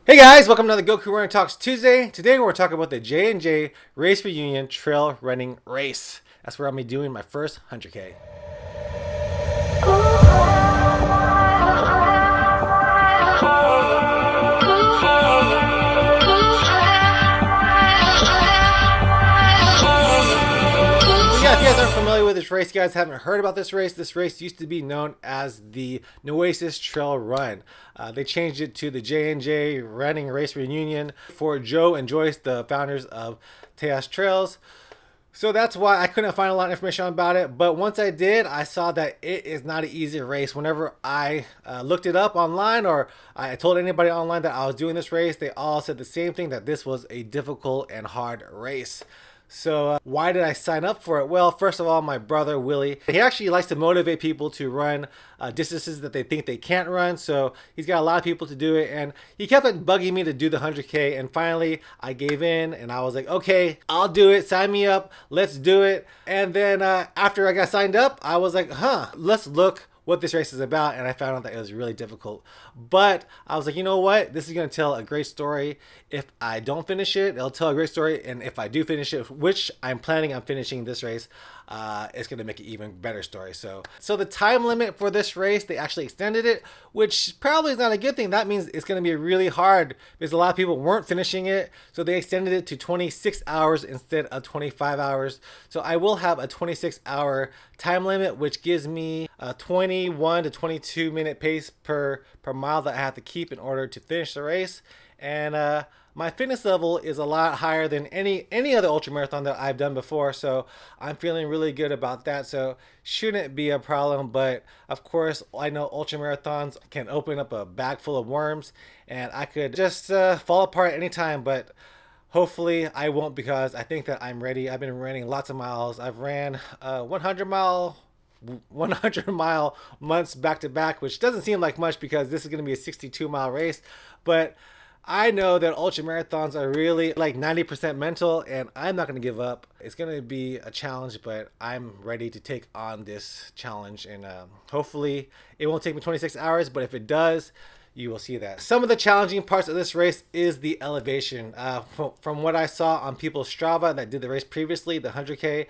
Hey guys, welcome to the Goku Running Talks Tuesday. Today we're talking about the J&J Race Reunion Trail Running Race. That's where I'm going to be doing my first 100K. Yeah, if you guys aren't familiar with this race, you guys haven't heard about this race used to be known as the Nueces Trail Run. They changed it to the J&J Running Race Reunion for Joe and Joyce, the founders of Tejas Trails. So that's why I couldn't find a lot of information about it. But once I did, I saw that it is not an easy race. Whenever I looked it up online or I told anybody online that I was doing this race, they all said the same thing, that this was a difficult and hard race. So why did I sign up for it? Well, first of all, my brother Willie, he actually likes to motivate people to run distances that they think they can't run. So he's got a lot of people to do it, and he kept bugging me to do the 100K. And finally, I gave in, and I was like, okay, I'll do it. Sign me up. Let's do it. And then after I got signed up, I was like, let's look what this race is about, and I found out that it was really difficult. But I was like, you know what? This is going to tell a great story. If I don't finish it, it'll tell a great story. And if I do finish it, which I'm planning on finishing this race, it's going to make an even better story. So the time limit for this race, they actually extended it, which probably is not a good thing. That means it's going to be really hard because a lot of people weren't finishing it. So they extended it to 26 hours instead of 25 hours. So I will have a 26-hour time limit, which gives me a 21 to 22 minute pace per mile that I have to keep in order to finish the race. And my fitness level is a lot higher than any other ultramarathon that I've done before, so I'm feeling really good about that. So shouldn't be a problem. But of course, I know ultramarathons can open up a bag full of worms, and I could just fall apart anytime. But hopefully I won't, because I think that I'm ready. I've been running lots of miles. I've ran 100 mile months back to back, which doesn't seem like much because this is going to be a 62-mile race. But I know that ultra marathons are really like 90% mental, and I'm not going to give up. It's going to be a challenge, but I'm ready to take on this challenge. And hopefully it won't take me 26 hours, but if it does, you will see that. Some of the challenging parts of this race is the elevation. From what I saw on people's Strava that did the race previously, the 100K,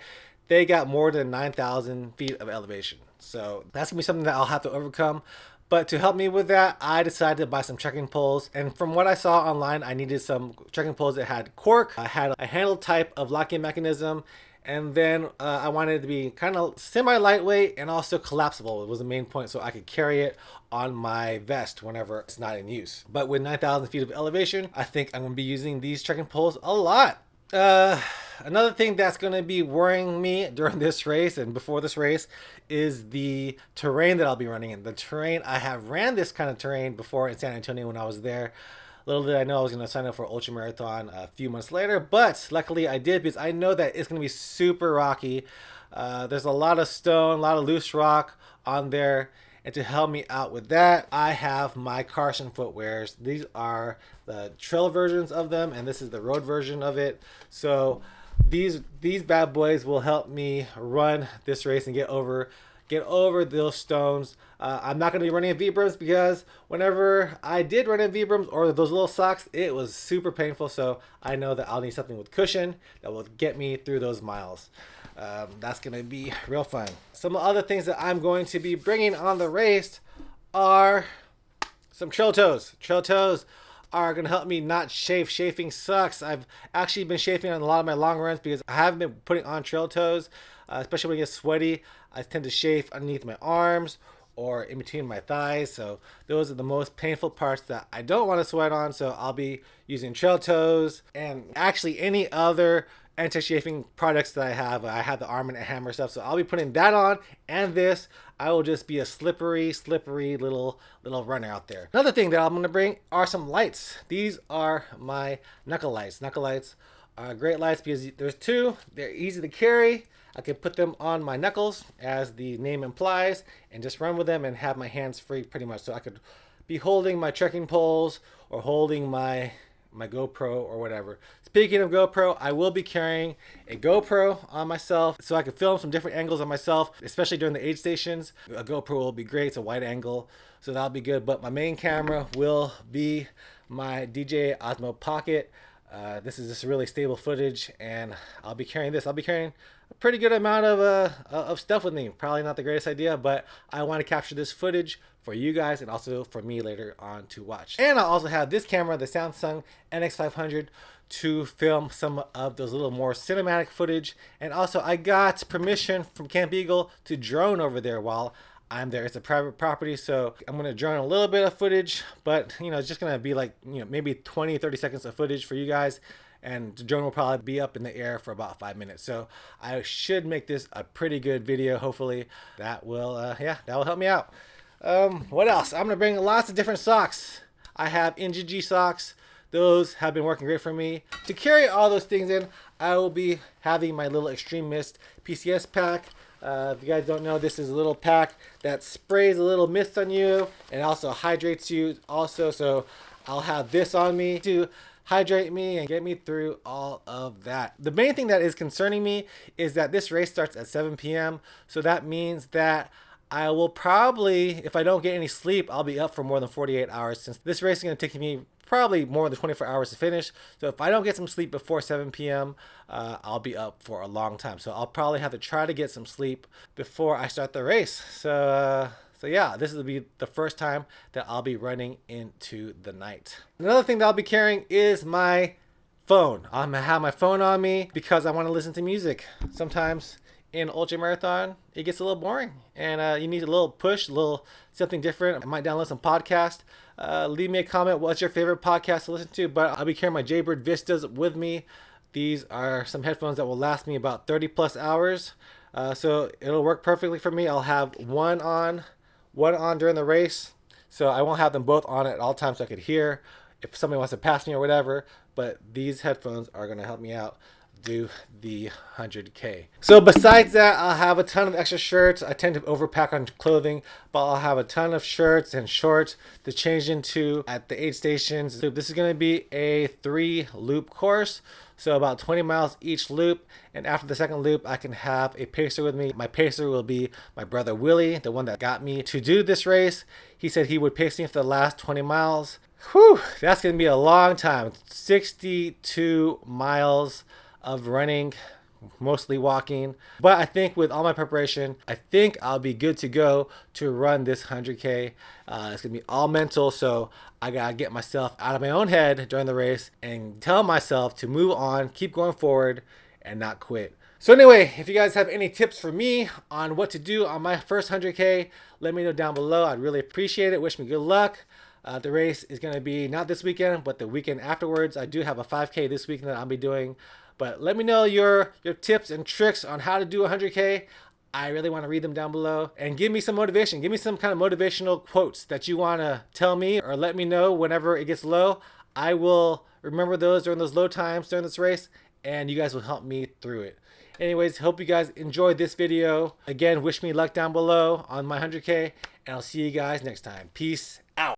they got more than 9,000 feet of elevation. So that's going to be something that I'll have to overcome. But to help me with that, I decided to buy some trekking poles. And from what I saw online, I needed some trekking poles that had cork, had a handle type of locking mechanism, and then I wanted it to be kind of semi-lightweight and also collapsible. It was the main point, so I could carry it on my vest whenever it's not in use. But with 9,000 feet of elevation, I think I'm going to be using these trekking poles a lot. Another thing that's going to be worrying me during this race and before this race is the terrain that I'll be running in. The terrain, I have ran this kind of terrain before in San Antonio when I was there. Little did I know I was going to sign up for ultra marathon a few months later, but luckily I did, because I know that it's going to be super rocky. There's a lot of stone, a lot of loose rock on there. And to help me out with that, I have my Carson Footwears. These are the trail versions of them, and this is the road version of it. So these bad boys will help me run this race and get over those stones. I'm not going to be running in Vibrams, because whenever I did run in Vibrams or those little socks, it was super painful. So I know that I'll need something with cushion that will get me through those miles. That's going to be real fun. Some other things that I'm going to be bringing on the race are some trail toes. Trail toes are going to help me not chafe. Chafing sucks. I've actually been chafing on a lot of my long runs because I haven't been putting on trail toes, especially when it gets sweaty. I tend to chafe underneath my arms or in between my thighs. So those are the most painful parts that I don't want to sweat on. So I'll be using trail toes and actually any other anti-chafing products that I have. I have the Arm & Hammer stuff, so I'll be putting that on, and this. I will just be a slippery little runner out there. Another thing that I'm going to bring are some lights. These are my knuckle lights. Knuckle lights are great lights because there's two. They're easy to carry. I can put them on my knuckles, as the name implies, and just run with them and have my hands free pretty much. So I could be holding my trekking poles or holding my GoPro or whatever. Speaking of GoPro, I will be carrying a GoPro on myself so I can film some different angles on myself, especially during the aid stations. A GoPro will be great. It's a wide angle, so that'll be good. But my main camera will be my DJI Osmo Pocket. This is just really stable footage, and I'll be carrying this. I'll be carrying a pretty good amount of stuff with me. Probably not the greatest idea, but I want to capture this footage for you guys and also for me later on to watch. And I also have this camera, the Samsung NX500, to film some of those little more cinematic footage. And also I got permission from Camp Eagle to drone over there while I'm there. It's a private property, so I'm going to drone a little bit of footage, but it's just going to be like, maybe 20-30 seconds of footage for you guys. And the drone will probably be up in the air for about 5 minutes. So I should make this a pretty good video. Hopefully that will, that will help me out. What else? I'm going to bring lots of different socks. I have NGG socks. Those have been working great for me. To carry all those things in, I will be having my little Extreme Mist PCS pack. If you guys don't know, this is a little pack that sprays a little mist on you and also hydrates you also. So I'll have this on me to hydrate me and get me through all of that. The main thing that is concerning me is that this race starts at 7 p.m. So that means that I will probably, if I don't get any sleep, I'll be up for more than 48 hours, since this race is going to take me probably more than 24 hours to finish. So if I don't get some sleep before 7 p.m., I'll be up for a long time. So I'll probably have to try to get some sleep before I start the race. So yeah, this will be the first time that I'll be running into the night. Another thing that I'll be carrying is my phone. I'm gonna have my phone on me because I want to listen to music. Sometimes in ultra marathon, it gets a little boring, and you need a little push, a little something different. I might download some podcast. Leave me a comment. What's your favorite podcast to listen to? But I'll be carrying my Jaybird Vistas with me. These are some headphones that will last me about 30 plus hours. So it'll work perfectly for me. I'll have one on during the race, so I won't have them both on at all times, so I could hear if somebody wants to pass me or whatever. But these headphones are going to help me out do the 100K. So besides that, I'll have a ton of extra shirts. I tend to overpack on clothing, but I'll have a ton of shirts and shorts to change into at the aid stations. So this is going to be a 3-loop course, so about 20 miles each loop. And after the second loop, I can have a pacer with me. My pacer will be my brother Willie, the one that got me to do this race. He said he would pace me for the last 20 miles. Whew, that's going to be a long time. 62 miles of running, mostly walking. But I think with all my preparation, I think I'll be good to go to run this 100K. It's gonna be all mental, so I gotta get myself out of my own head during the race and tell myself to move on, keep going forward, and not quit. So anyway, if you guys have any tips for me on what to do on my first 100K, let me know down below. I'd really appreciate it. Wish me good luck. The race is going to be not this weekend, but the weekend afterwards. I do have a 5K this weekend that I'll be doing. But let me know your tips and tricks on how to do 100K. I really want to read them down below. And give me some motivation. Give me some kind of motivational quotes that you want to tell me, or let me know whenever it gets low. I will remember those during those low times during this race, and you guys will help me through it. Anyways, hope you guys enjoyed this video. Again, wish me luck down below on my 100K, and I'll see you guys next time. Peace out.